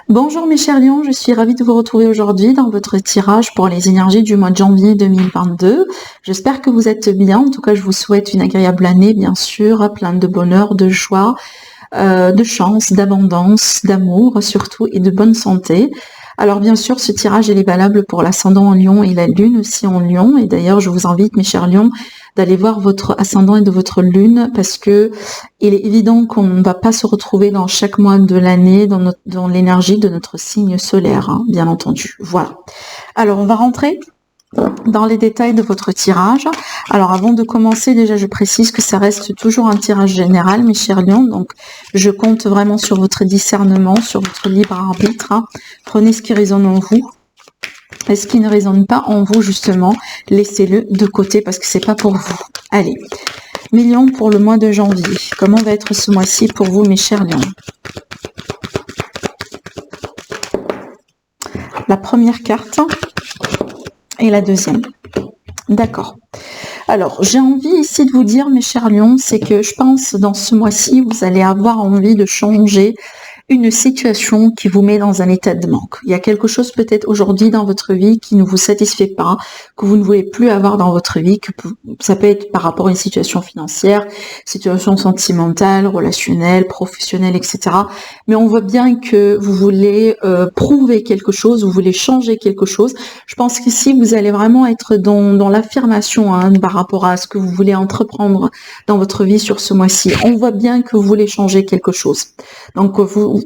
Bonjour mes chers lions, je suis ravie de vous retrouver aujourd'hui dans votre tirage pour les énergies du mois de janvier 2022. J'espère que vous êtes bien, en tout cas je vous souhaite une agréable année bien sûr, pleine de bonheur, de joie, de chance, d'abondance, d'amour surtout et de bonne santé. Alors bien sûr ce tirage il est valable pour l'ascendant en lion et la lune aussi en lion, et d'ailleurs je vous invite mes chers lions d'aller voir votre ascendant et de votre lune, parce que il est évident qu'on ne va pas se retrouver dans chaque mois de l'année dans l'énergie de notre signe solaire, hein, bien entendu. Voilà. Alors on va rentrer dans les détails de votre tirage. Alors avant de commencer, déjà je précise que ça reste toujours un tirage général mes chers lions, donc je compte vraiment sur votre discernement, sur votre libre arbitre, hein. Prenez ce qui résonne en vous. Et ce qui ne résonne pas en vous, justement, laissez-le de côté parce que c'est pas pour vous. Allez, millions pour le mois de janvier. Comment va être ce mois-ci pour vous, mes chers lions? La première carte et la deuxième. D'accord. Alors, j'ai envie ici de vous dire, mes chers lions, c'est que je pense dans ce mois-ci, vous allez avoir envie de changer une situation qui vous met dans un état de manque. Il y a quelque chose peut-être aujourd'hui dans votre vie qui ne vous satisfait pas, que vous ne voulez plus avoir dans votre vie, que ça peut être par rapport à une situation financière, situation sentimentale, relationnelle, professionnelle, etc. Mais on voit bien que vous voulez prouver quelque chose, vous voulez changer quelque chose. Je pense qu'ici, vous allez vraiment être dans l'affirmation, hein, par rapport à ce que vous voulez entreprendre dans votre vie sur ce mois-ci. On voit bien que vous voulez changer quelque chose. Donc,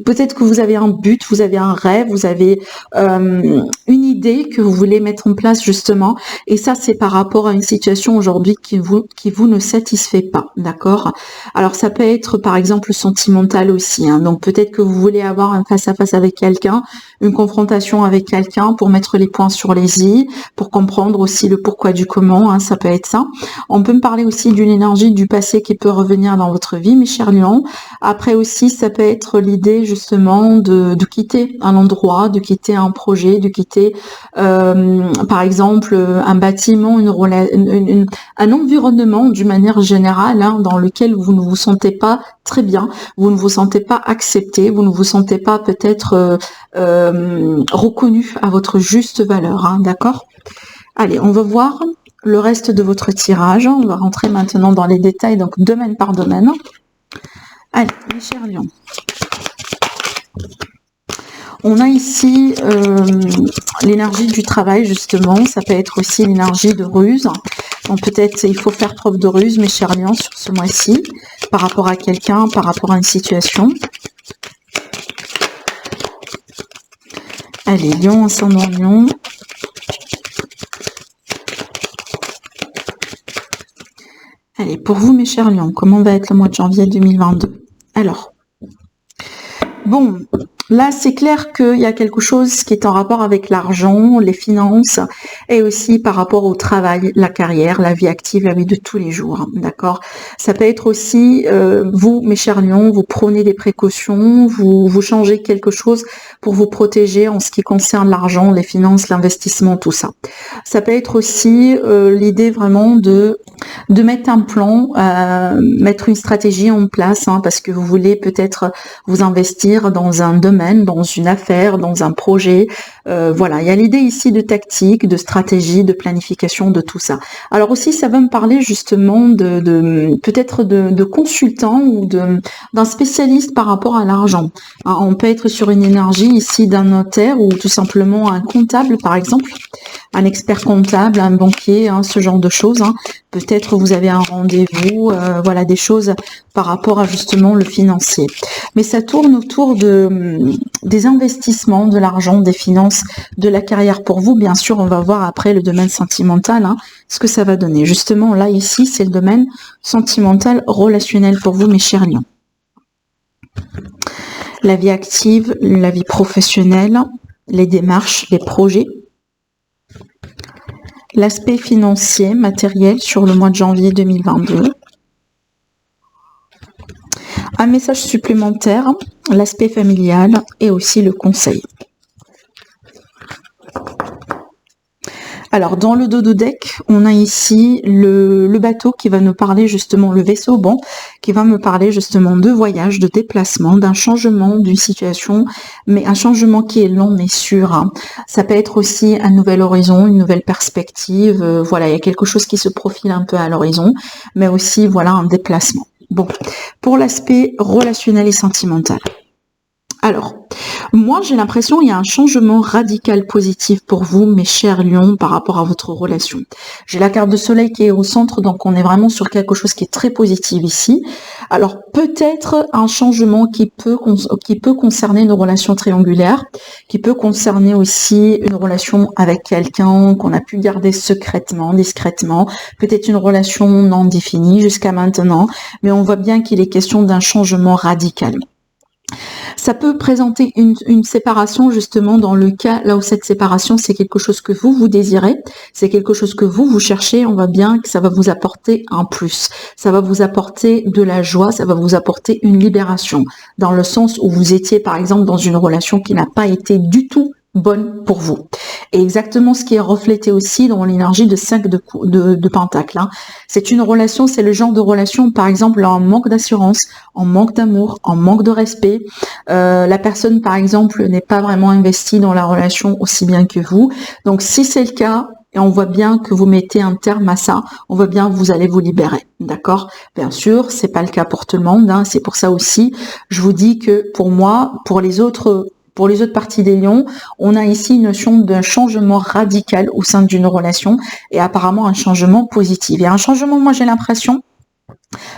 peut-être que vous avez un but, vous avez un rêve, vous avez une idée que vous voulez mettre en place justement, et ça c'est par rapport à une situation aujourd'hui qui vous ne satisfait pas, d'accord? Alors ça peut être par exemple sentimental aussi, hein. Donc peut-être que vous voulez avoir un face-à-face avec quelqu'un, une confrontation avec quelqu'un pour mettre les points sur les i, pour comprendre aussi le pourquoi du comment, hein, ça peut être ça. On peut me parler aussi d'une énergie du passé qui peut revenir dans votre vie, mes chers lions. Après aussi, ça peut être l'idée justement de quitter un endroit, de quitter un projet, de quitter par exemple un bâtiment, un environnement d'une manière générale, hein, dans lequel vous ne vous sentez pas très bien, vous ne vous sentez pas accepté, vous ne vous sentez pas peut-être reconnu à votre juste valeur, hein, d'accord? Allez, on va voir le reste de votre tirage. On va rentrer maintenant dans les détails, donc domaine par domaine. Allez, mes chers lions. On a ici l'énergie du travail, justement. Ça peut être aussi l'énergie de ruse. Donc peut-être il faut faire preuve de ruse, mes chers lions, sur ce mois-ci, par rapport à quelqu'un, par rapport à une situation. Allez, lion, ascendant lion. Allez, pour vous, mes chers lions, comment va être le mois de janvier 2022? Alors, bon, là, c'est clair qu'il y a quelque chose qui est en rapport avec l'argent, les finances, et aussi par rapport au travail, la carrière, la vie active, la vie de tous les jours, d'accord? Ça peut être aussi, vous, mes chers lions, vous prenez des précautions, vous changez quelque chose pour vous protéger en ce qui concerne l'argent, les finances, l'investissement, tout ça. Ça peut être aussi l'idée vraiment de mettre un plan, mettre une stratégie en place, hein, parce que vous voulez peut-être vous investir dans un domaine, dans une affaire, dans un projet. Voilà, il y a l'idée ici de tactique, de stratégie, de planification, de tout ça. Alors aussi, ça va me parler justement peut-être de consultant ou d'un spécialiste par rapport à l'argent. Hein, on peut être sur une énergie ici d'un notaire ou tout simplement un comptable, par exemple, un expert comptable, un banquier, hein, ce genre de choses, hein. Peut-être vous avez un rendez-vous, voilà, des choses par rapport à justement le financier. Mais ça tourne autour des investissements, de l'argent, des finances, de la carrière pour vous. Bien sûr, on va voir après le domaine sentimental, hein, ce que ça va donner. Justement, là, ici, c'est le domaine sentimental, relationnel pour vous, mes chers lions. La vie active, la vie professionnelle, les démarches, les projets. L'aspect financier, matériel sur le mois de janvier 2022. Un message supplémentaire, l'aspect familial et aussi le conseil. Alors, dans le dodo deck, on a ici le bateau qui va nous parler justement, le vaisseau, bon, qui va me parler justement de voyage, de déplacement, d'un changement d'une situation, mais un changement qui est long mais sûr. Hein. Ça peut être aussi un nouvel horizon, une nouvelle perspective. Voilà, il y a quelque chose qui se profile un peu à l'horizon, mais aussi, voilà, un déplacement. Bon, pour l'aspect relationnel et sentimental. Alors, moi, j'ai l'impression qu'il y a un changement radical positif pour vous, mes chers lions, par rapport à votre relation. J'ai la carte de soleil qui est au centre, donc on est vraiment sur quelque chose qui est très positif ici. Alors, peut-être un changement qui peut concerner une relation triangulaire, qui peut concerner aussi une relation avec quelqu'un qu'on a pu garder secrètement, discrètement, peut-être une relation non définie jusqu'à maintenant, mais on voit bien qu'il est question d'un changement radical. Ça peut présenter une séparation justement dans le cas là où cette séparation c'est quelque chose que vous désirez, c'est quelque chose que vous cherchez, on voit bien que ça va vous apporter un plus, ça va vous apporter de la joie, ça va vous apporter une libération, dans le sens où vous étiez par exemple dans une relation qui n'a pas été du tout bonne pour vous. Et exactement ce qui est reflété aussi dans l'énergie de 5 de pentacles. Hein. C'est une relation, c'est le genre de relation, par exemple, en manque d'assurance, en manque d'amour, en manque de respect. La personne, par exemple, n'est pas vraiment investie dans la relation aussi bien que vous. Donc, si c'est le cas, et on voit bien que vous mettez un terme à ça, on voit bien que vous allez vous libérer, d'accord? Bien sûr, c'est pas le cas pour tout le monde, hein, c'est pour ça aussi, je vous dis que pour moi, pour les autres parties des lions, on a ici une notion d'un changement radical au sein d'une relation et apparemment un changement positif. Et un changement, moi j'ai l'impression,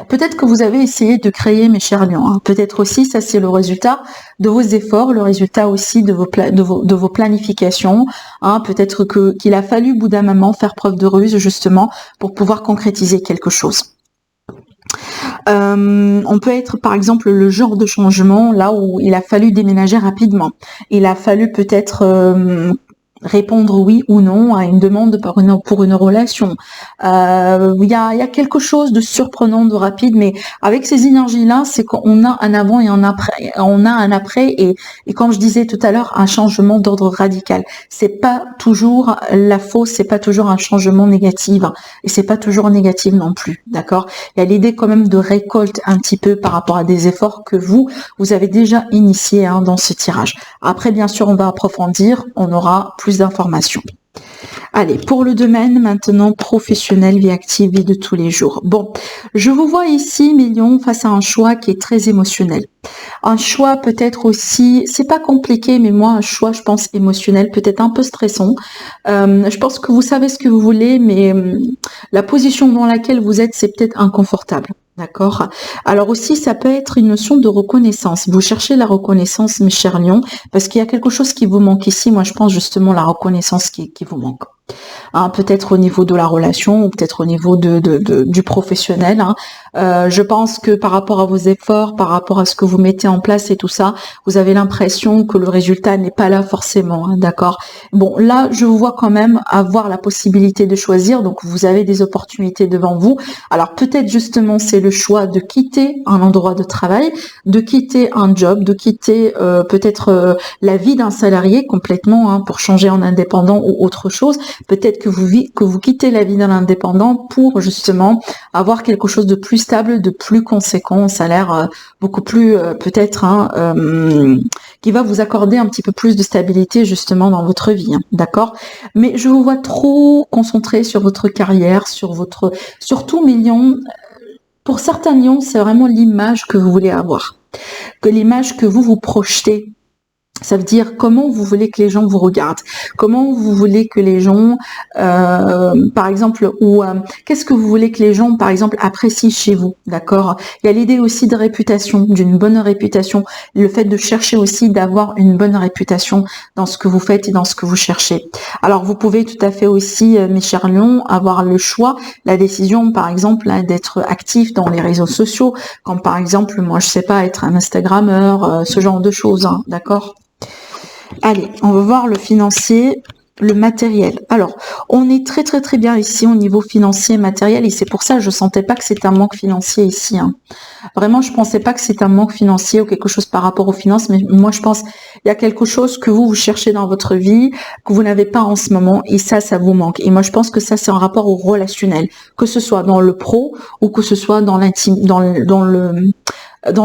peut-être que vous avez essayé de créer, mes chers lions, hein. Peut-être aussi, ça c'est le résultat de vos efforts, le résultat aussi de vos planifications. Hein. Peut-être qu'il a fallu, au bout d'un moment, faire preuve de ruse justement pour pouvoir concrétiser quelque chose. On peut être par exemple le genre de changement là où il a fallu déménager rapidement. Il a fallu peut-être répondre oui ou non à une demande pour une relation. Il y a quelque chose de surprenant, de rapide, mais avec ces énergies-là, c'est qu'on a un avant et un après. On a un après et comme je disais tout à l'heure, un changement d'ordre radical. C'est pas toujours la fausse, c'est pas toujours un changement négatif et c'est pas toujours négatif non plus, d'accord? Il y a l'idée quand même de récolte un petit peu par rapport à des efforts que vous avez déjà initiés hein, dans ce tirage. Après, bien sûr, on va approfondir, on aura plus d'informations. Allez, pour le domaine maintenant professionnel, vie active, vie de tous les jours. Bon, je vous vois ici, mes lions, face à un choix qui est très émotionnel. Un choix peut-être aussi, c'est pas compliqué, mais moi, un choix, je pense, émotionnel, peut-être un peu stressant. Je pense que vous savez ce que vous voulez, mais la position dans laquelle vous êtes, c'est peut-être inconfortable. D'accord. Alors aussi, ça peut être une notion de reconnaissance. Vous cherchez la reconnaissance, mes chers lions, parce qu'il y a quelque chose qui vous manque ici. Moi, je pense justement la reconnaissance qui vous manque. Hein, peut-être au niveau de la relation ou peut-être au niveau du professionnel. Hein. Je pense que par rapport à vos efforts, par rapport à ce que vous mettez en place et tout ça, vous avez l'impression que le résultat n'est pas là forcément, hein, d'accord? Bon, là, je vous vois quand même avoir la possibilité de choisir, donc vous avez des opportunités devant vous. Alors peut-être justement c'est le choix de quitter un endroit de travail, de quitter un job, de quitter peut-être la vie d'un salarié complètement hein, pour changer en indépendant ou autre chose. Peut-être que vous quittez la vie d'un indépendant pour justement avoir quelque chose de plus stable, de plus conséquent, ça a l'air beaucoup plus peut-être hein, qui va vous accorder un petit peu plus de stabilité justement dans votre vie, hein, d'accord? Mais je vous vois trop concentré sur votre carrière, surtout mes lions. Pour certains lions, c'est vraiment l'image que vous voulez avoir, que l'image que vous projetez. Ça veut dire comment vous voulez que les gens vous regardent, comment vous voulez que les gens, par exemple, ou qu'est-ce que vous voulez que les gens, par exemple, apprécient chez vous, d'accord? Il y a l'idée aussi de réputation, d'une bonne réputation, le fait de chercher aussi d'avoir une bonne réputation dans ce que vous faites et dans ce que vous cherchez. Alors, vous pouvez tout à fait aussi, mes chers lions, avoir le choix, la décision, par exemple, hein, d'être actif dans les réseaux sociaux, comme par exemple, moi, je sais pas, être un Instagrammeur, ce genre de choses, hein, d'accord? Allez, on va voir le financier le matériel. Alors, on est très très très bien ici au niveau financier et matériel et c'est pour ça que je sentais pas que c'est un manque financier ici. Hein. Vraiment, je pensais pas que c'est un manque financier ou quelque chose par rapport aux finances, mais moi je pense il y a quelque chose que vous cherchez dans votre vie que vous n'avez pas en ce moment et ça vous manque. Et moi je pense que ça c'est en rapport au relationnel, que ce soit dans le pro ou que ce soit dans l'intime, dans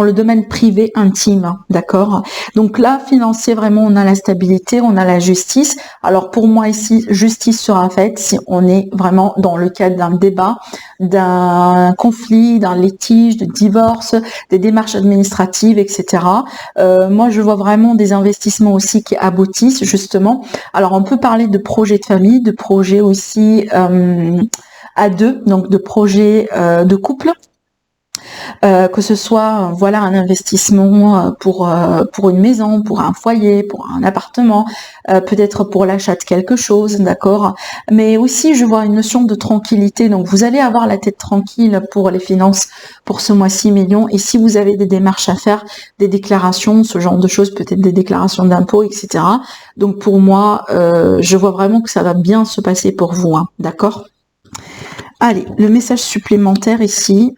le domaine privé intime, d'accord? Donc là, financier, vraiment, on a la stabilité, on a la justice. Alors pour moi ici, justice sera faite si on est vraiment dans le cadre d'un débat, d'un conflit, d'un litige, de divorce, des démarches administratives, etc. Moi, je vois vraiment des investissements aussi qui aboutissent, justement. Alors on peut parler de projets de famille, de projets aussi à deux, donc de projets de couple. Que ce soit voilà un investissement pour une maison, pour un foyer, pour un appartement, peut-être pour l'achat de quelque chose, d'accord. Mais aussi je vois une notion de tranquillité. Donc vous allez avoir la tête tranquille pour les finances pour ce mois-ci millions. Et si vous avez des démarches à faire, des déclarations, ce genre de choses, peut-être des déclarations d'impôts, etc. Donc pour moi, je vois vraiment que ça va bien se passer pour vous, hein, d'accord. Allez, le message supplémentaire ici,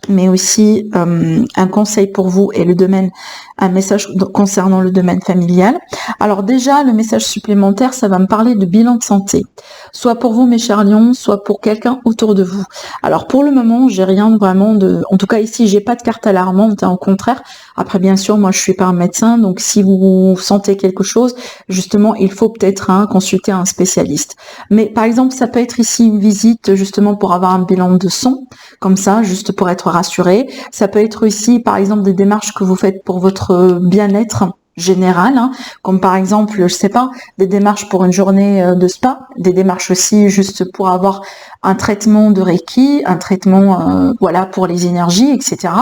mais aussi un conseil pour vous et le domaine, un message concernant le domaine familial. Alors déjà, le message supplémentaire, ça va me parler de bilan de santé, soit pour vous mes chers lions, soit pour quelqu'un autour de vous. Alors pour le moment, j'ai rien vraiment de, en tout cas ici, j'ai pas de carte alarmante, hein, au contraire. Après bien sûr, moi je suis pas un médecin, donc si vous sentez quelque chose, justement, il faut peut-être consulter un spécialiste. Mais par exemple, ça peut être ici une visite justement pour avoir un bilan de sang, comme ça, juste pour être rassuré. Ça peut être aussi, par exemple, des démarches que vous faites pour votre bien-être général, hein, comme par exemple, je sais pas, des démarches pour une journée de spa, des démarches aussi juste pour avoir un traitement de Reiki, un traitement voilà pour les énergies, etc.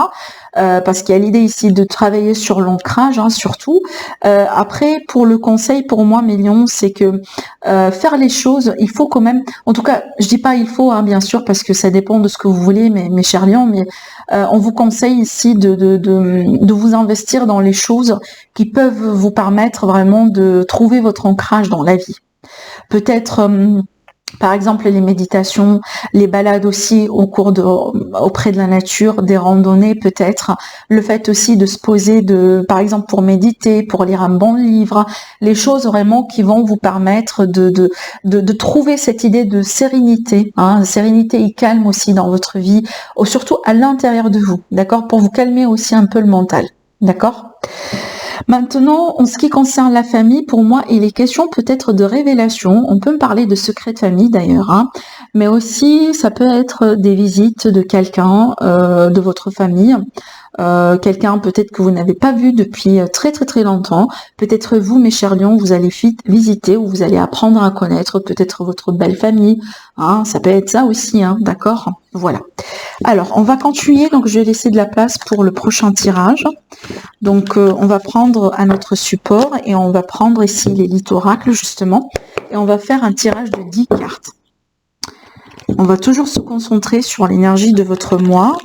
Parce qu'il y a l'idée ici de travailler sur l'ancrage, hein, surtout. Après, pour le conseil, pour moi, mes lions, c'est que faire les choses, il faut quand même, en tout cas, je dis pas il faut, hein, bien sûr, parce que ça dépend de ce que vous voulez, mes chers lions, mais on vous conseille ici de vous investir dans les choses qui peuvent vous permettre vraiment de trouver votre ancrage dans la vie. Peut-être par exemple les méditations, les balades aussi auprès de la nature, des randonnées peut-être, le fait aussi de se poser par exemple pour méditer, pour lire un bon livre, les choses vraiment qui vont vous permettre de trouver cette idée de sérénité, hein, sérénité et calme aussi dans votre vie, surtout à l'intérieur de vous, d'accord, pour vous calmer aussi un peu le mental, d'accord. Maintenant, en ce qui concerne la famille, pour moi, il est question peut-être de révélation. On peut me parler de secret de famille d'ailleurs, hein, mais aussi ça peut être des visites de quelqu'un de votre famille, quelqu'un peut-être que vous n'avez pas vu depuis très très très longtemps. Peut-être vous, mes chers lions, vous allez visiter ou vous allez apprendre à connaître peut-être votre belle famille. Hein, ça peut être ça aussi, hein, d'accord. Voilà. Alors, on va continuer. Donc, je vais laisser de la place pour le prochain tirage. Donc, on va prendre à notre support et on va prendre ici l'élite oracle, justement. Et on va faire un tirage de 10 cartes. On va toujours se concentrer sur l'énergie de votre mois.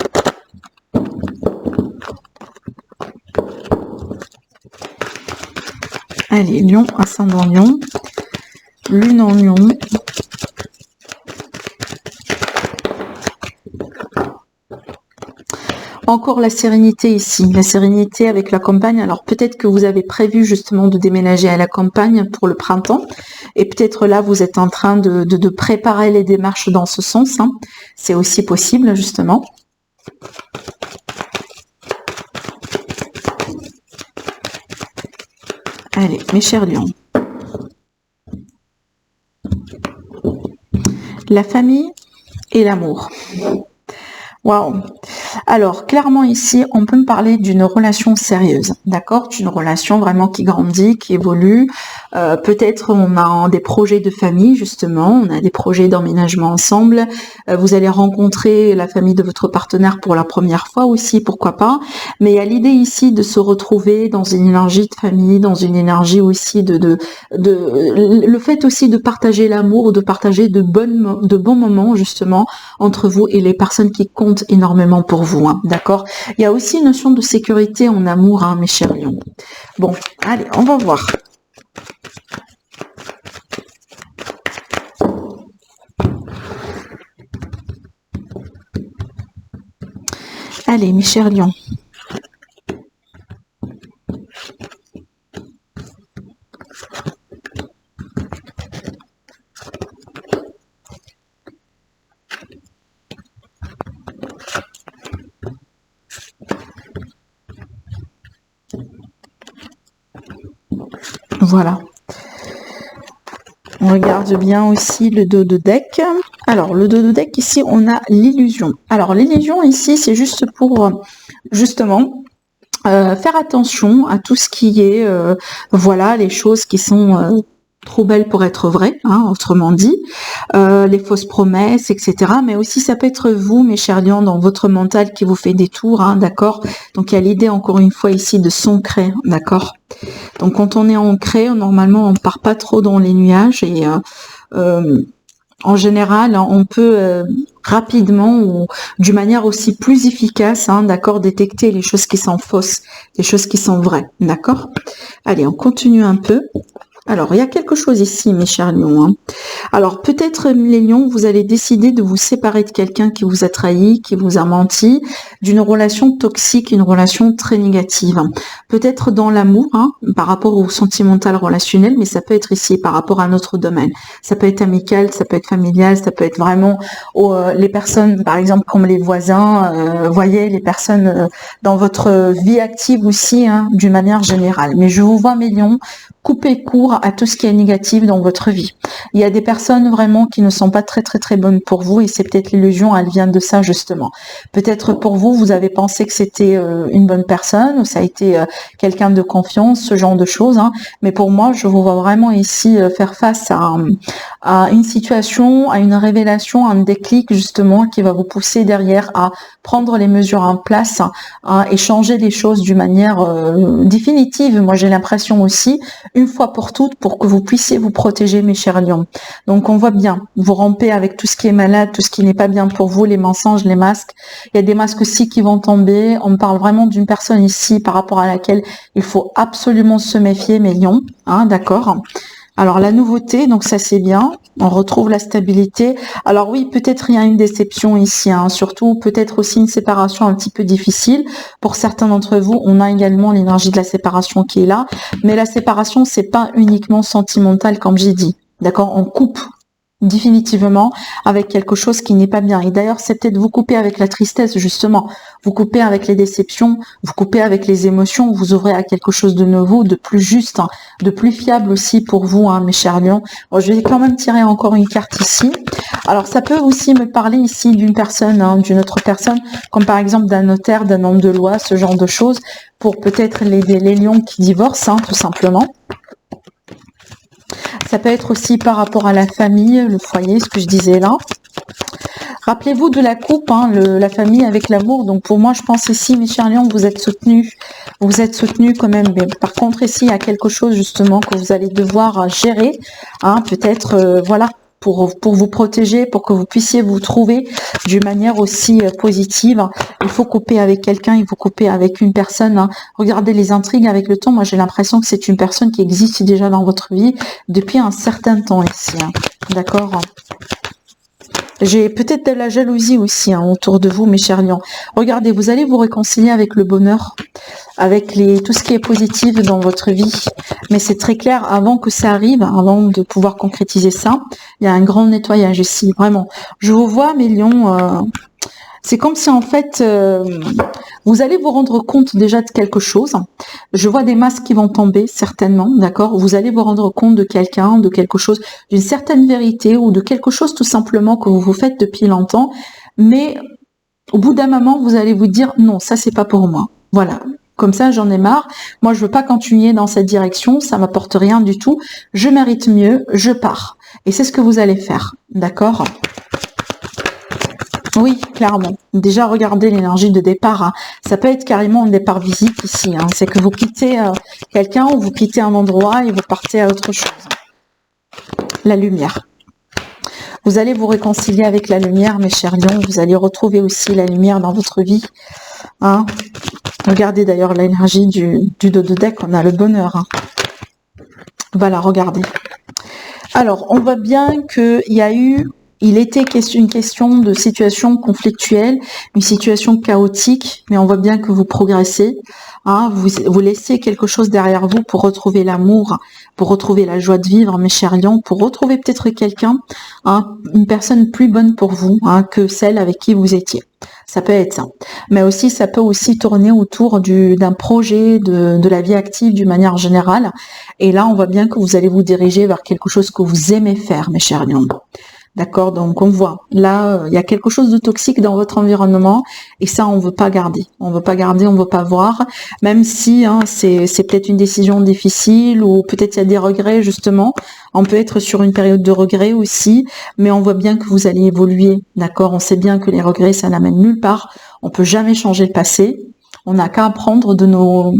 Allez, lion, ascendant lion, lune en lion. Encore la sérénité ici, la sérénité avec la campagne. Alors peut-être que vous avez prévu justement de déménager à la campagne pour le printemps. Et peut-être là, vous êtes en train de préparer les démarches dans ce sens. Hein. C'est aussi possible, justement. Allez, mes chers lions. La famille et l'amour. Waouh. Alors, clairement ici, on peut me parler d'une relation sérieuse, d'accord? D'une relation vraiment qui grandit, qui évolue. Peut-être on a des projets de famille, justement, on a des projets d'emménagement ensemble. Vous allez rencontrer la famille de votre partenaire pour la première fois aussi, pourquoi pas. Mais il y a l'idée ici de se retrouver dans une énergie de famille, dans une énergie aussi le fait aussi de partager l'amour, de partager de bons moments, justement, entre vous et les personnes qui comptent énormément pour vous, hein, d'accord? Il y a aussi une notion de sécurité en amour, hein, mes chers lions. Bon, allez, on va voir. Allez, mes chers lions. Voilà. On regarde bien aussi le dos de deck. Alors, le dos de deck, ici, on a l'illusion. Alors, l'illusion, ici, c'est juste pour, justement, faire attention à tout ce qui est, voilà, les choses qui sont trop belles pour être vraies, hein, autrement dit, les fausses promesses, etc. Mais aussi, ça peut être vous, mes chers lions, dans votre mental qui vous fait des tours, hein, d'accord. Donc, il y a l'idée, encore une fois, ici, de s'ancrer, d'accord. Donc, quand on est ancré, normalement, on part pas trop dans les nuages et en général, on peut rapidement ou d'une manière aussi plus efficace, hein, d'accord, détecter les choses qui sont fausses, les choses qui sont vraies, d'accord. Allez, on continue un peu. Alors, il y a quelque chose ici, mes chers lions. Hein. Alors, peut-être, les lions, vous allez décider de vous séparer de quelqu'un qui vous a trahi, qui vous a menti, d'une relation toxique, une relation très négative. Peut-être dans l'amour, hein, par rapport au sentimental relationnel, mais ça peut être ici par rapport à notre domaine. Ça peut être amical, ça peut être familial, ça peut être vraiment les personnes, par exemple, comme les voisins, voyez, les personnes dans votre vie active aussi, hein, d'une manière générale. Mais je vous vois, mes lions, couper court à tout ce qui est négatif dans votre vie. Il y a des personnes vraiment qui ne sont pas très très très bonnes pour vous et c'est peut-être l'illusion, elle vient de ça justement. Peut-être pour vous, vous avez pensé que c'était une bonne personne ou ça a été quelqu'un de confiance, ce genre de choses. Hein. Mais pour moi, je vous vois vraiment ici faire face à une situation, à une révélation, à un déclic justement qui va vous pousser derrière à prendre les mesures en place et changer les choses d'une manière définitive. Moi, j'ai l'impression aussi, une fois pour toutes, pour que vous puissiez vous protéger, mes chers lions. Donc, on voit bien, vous rampez avec tout ce qui est malade, tout ce qui n'est pas bien pour vous, les mensonges, les masques. Il y a des masques aussi qui vont tomber. On parle vraiment d'une personne ici par rapport à laquelle il faut absolument se méfier, mes lions. Hein, d'accord ? Alors la nouveauté, donc ça c'est bien, on retrouve la stabilité. Alors oui, peut-être il y a une déception ici, hein, surtout peut-être aussi une séparation un petit peu difficile. Pour certains d'entre vous, on a également l'énergie de la séparation qui est là, mais la séparation c'est pas uniquement sentimental comme j'ai dit. D'accord, on coupe définitivement avec quelque chose qui n'est pas bien. Et d'ailleurs, c'est peut-être vous couper avec la tristesse, justement. Vous coupez avec les déceptions, vous coupez avec les émotions, vous ouvrez à quelque chose de nouveau, de plus juste, hein, de plus fiable aussi pour vous, hein, mes chers lions. Bon, je vais quand même tirer encore une carte ici. Alors, ça peut aussi me parler ici d'une personne, hein, d'une autre personne, comme par exemple d'un notaire, d'un homme de loi, ce genre de choses, pour peut-être les lions qui divorcent, hein, tout simplement. Ça peut être aussi par rapport à la famille, le foyer, ce que je disais là. Rappelez-vous de la coupe, hein, la famille avec l'amour. Donc pour moi, je pense ici, mes chers lions, vous êtes soutenus. Vous êtes soutenus quand même. Mais par contre, ici, il y a quelque chose justement que vous allez devoir gérer. Hein, peut-être, voilà, pour vous protéger, pour que vous puissiez vous trouver d'une manière aussi positive. Il faut couper avec quelqu'un, il faut couper avec une personne. Hein. Regardez les intrigues avec le temps. Moi, j'ai l'impression que c'est une personne qui existe déjà dans votre vie depuis un certain temps ici. Hein. D'accord ? J'ai peut-être de la jalousie aussi, hein, autour de vous, mes chers lions. Regardez, vous allez vous réconcilier avec le bonheur, avec tout ce qui est positif dans votre vie. Mais c'est très clair, avant que ça arrive, avant de pouvoir concrétiser ça, il y a un grand nettoyage ici, vraiment. Je vous vois, mes lions, c'est comme si en fait, vous allez vous rendre compte déjà de quelque chose. Je vois des masques qui vont tomber, certainement, d'accord. Vous allez vous rendre compte de quelqu'un, de quelque chose, d'une certaine vérité ou de quelque chose tout simplement que vous faites depuis longtemps. Mais au bout d'un moment, vous allez vous dire non, ça c'est pas pour moi. Voilà. Comme ça, j'en ai marre. Moi, je veux pas continuer dans cette direction. Ça m'apporte rien du tout. Je mérite mieux. Je pars. Et c'est ce que vous allez faire, d'accord? Oui, clairement. Déjà, regardez l'énergie de départ. Hein. Ça peut être carrément un départ physique ici. Hein. C'est que vous quittez quelqu'un ou vous quittez un endroit et vous partez à autre chose. La lumière. Vous allez vous réconcilier avec la lumière, mes chers lions. Vous allez retrouver aussi la lumière dans votre vie. Hein. Regardez d'ailleurs l'énergie du dos de deck. On a le bonheur. Hein. Voilà, regardez. Alors, on voit bien qu'il y a eu il était une question de situation conflictuelle, une situation chaotique, mais on voit bien que vous progressez. Hein, vous laissez quelque chose derrière vous pour retrouver l'amour, pour retrouver la joie de vivre, mes chers lions, pour retrouver peut-être quelqu'un, hein, une personne plus bonne pour vous, hein, que celle avec qui vous étiez. Ça peut être ça. Mais aussi, ça peut aussi tourner autour d'un projet, de la vie active d'une manière générale. Et là, on voit bien que vous allez vous diriger vers quelque chose que vous aimez faire, mes chers lions. D'accord, donc on voit, là, il y a quelque chose de toxique dans votre environnement et ça, on veut pas garder. On veut pas garder, on veut pas voir, même si hein, c'est peut-être une décision difficile ou peut-être il y a des regrets, justement. On peut être sur une période de regrets aussi, mais on voit bien que vous allez évoluer, d'accord. On sait bien que les regrets, ça n'amène nulle part. On peut jamais changer le passé. On n'a qu'à apprendre de nos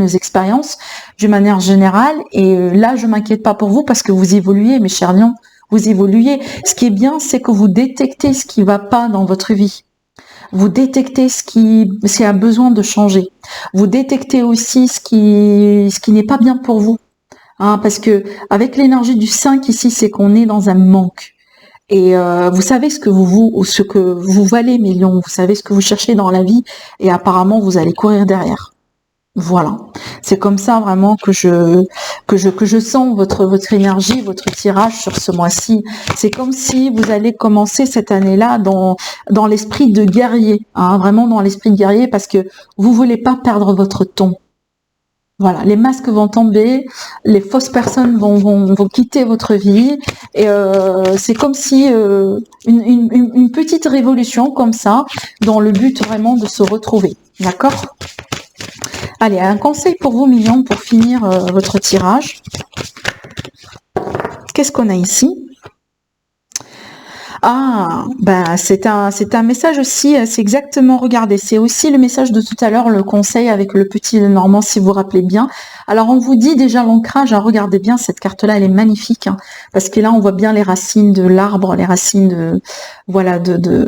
expériences d'une manière générale. Et là, je m'inquiète pas pour vous parce que vous évoluez, mes chers lions. Vous évoluez. Ce qui est bien, c'est que vous détectez ce qui va pas dans votre vie. Vous détectez ce qui a besoin de changer. Vous détectez aussi ce qui n'est pas bien pour vous. Hein, parce que avec l'énergie du 5 ici, c'est qu'on est dans un manque. Et vous savez ce que vous valez, mes lions. Vous savez ce que vous cherchez dans la vie. Et apparemment, vous allez courir derrière. Voilà, c'est comme ça vraiment que je sens votre énergie, votre tirage sur ce mois-ci. C'est comme si vous allez commencer cette année-là dans l'esprit de guerrier, hein, vraiment dans l'esprit de guerrier, parce que vous voulez pas perdre votre ton. Voilà, les masques vont tomber, les fausses personnes vont quitter votre vie, et c'est comme si une petite révolution comme ça, dans le but vraiment de se retrouver. D'accord ? Allez, un conseil pour vous, millions, pour finir votre tirage. Qu'est-ce qu'on a ici? Ah, ben c'est un message aussi, c'est exactement, regardez, c'est aussi le message de tout à l'heure, le conseil avec le petit Normand, si vous vous rappelez bien. Alors on vous dit déjà l'ancrage, hein, regardez bien, cette carte-là, elle est magnifique, hein, parce que là on voit bien les racines de l'arbre, les racines de, voilà,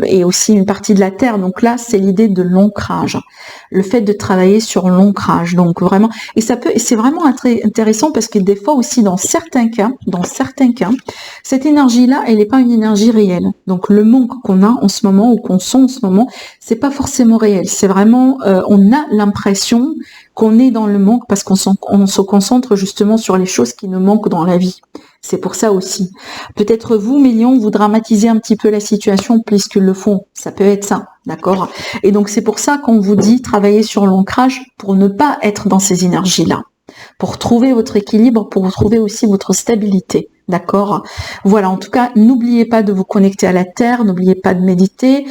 et aussi une partie de la terre. Donc là, c'est l'idée de l'ancrage, le fait de travailler sur l'ancrage. Donc vraiment, et c'est vraiment très intéressant parce que des fois aussi, dans certains cas, cette énergie-là, elle n'est pas une énergie réelle. Donc le manque qu'on a en ce moment ou qu'on sent en ce moment, c'est pas forcément réel. C'est vraiment, on a l'impression qu'on est dans le manque parce qu'on se concentre justement sur les choses qui nous manquent dans la vie. C'est pour ça aussi. Peut-être vous, millions, vous dramatisez un petit peu la situation plus qu'ils le font. Ça peut être ça, d'accord? Et donc c'est pour ça qu'on vous dit travailler sur l'ancrage pour ne pas être dans ces énergies-là. Pour trouver votre équilibre, pour trouver aussi votre stabilité. D'accord? Voilà, en tout cas, n'oubliez pas de vous connecter à la terre, n'oubliez pas de méditer,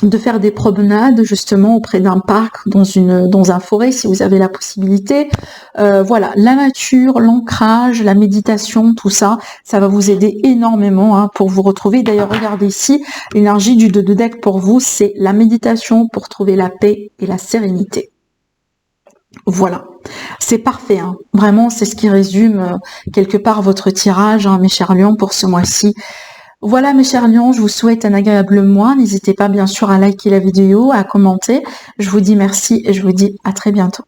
de faire des promenades justement auprès d'un parc, dans un forêt si vous avez la possibilité. Voilà, la nature, l'ancrage, la méditation, tout ça, ça va vous aider énormément hein, pour vous retrouver. D'ailleurs, regardez ici, l'énergie du 2 de deck pour vous, c'est la méditation pour trouver la paix et la sérénité. Voilà, c'est parfait, hein. Vraiment c'est ce qui résume quelque part votre tirage, hein, mes chers lions, pour ce mois-ci. Voilà mes chers lions, je vous souhaite un agréable mois, n'hésitez pas bien sûr à liker la vidéo, à commenter, je vous dis merci et je vous dis à très bientôt.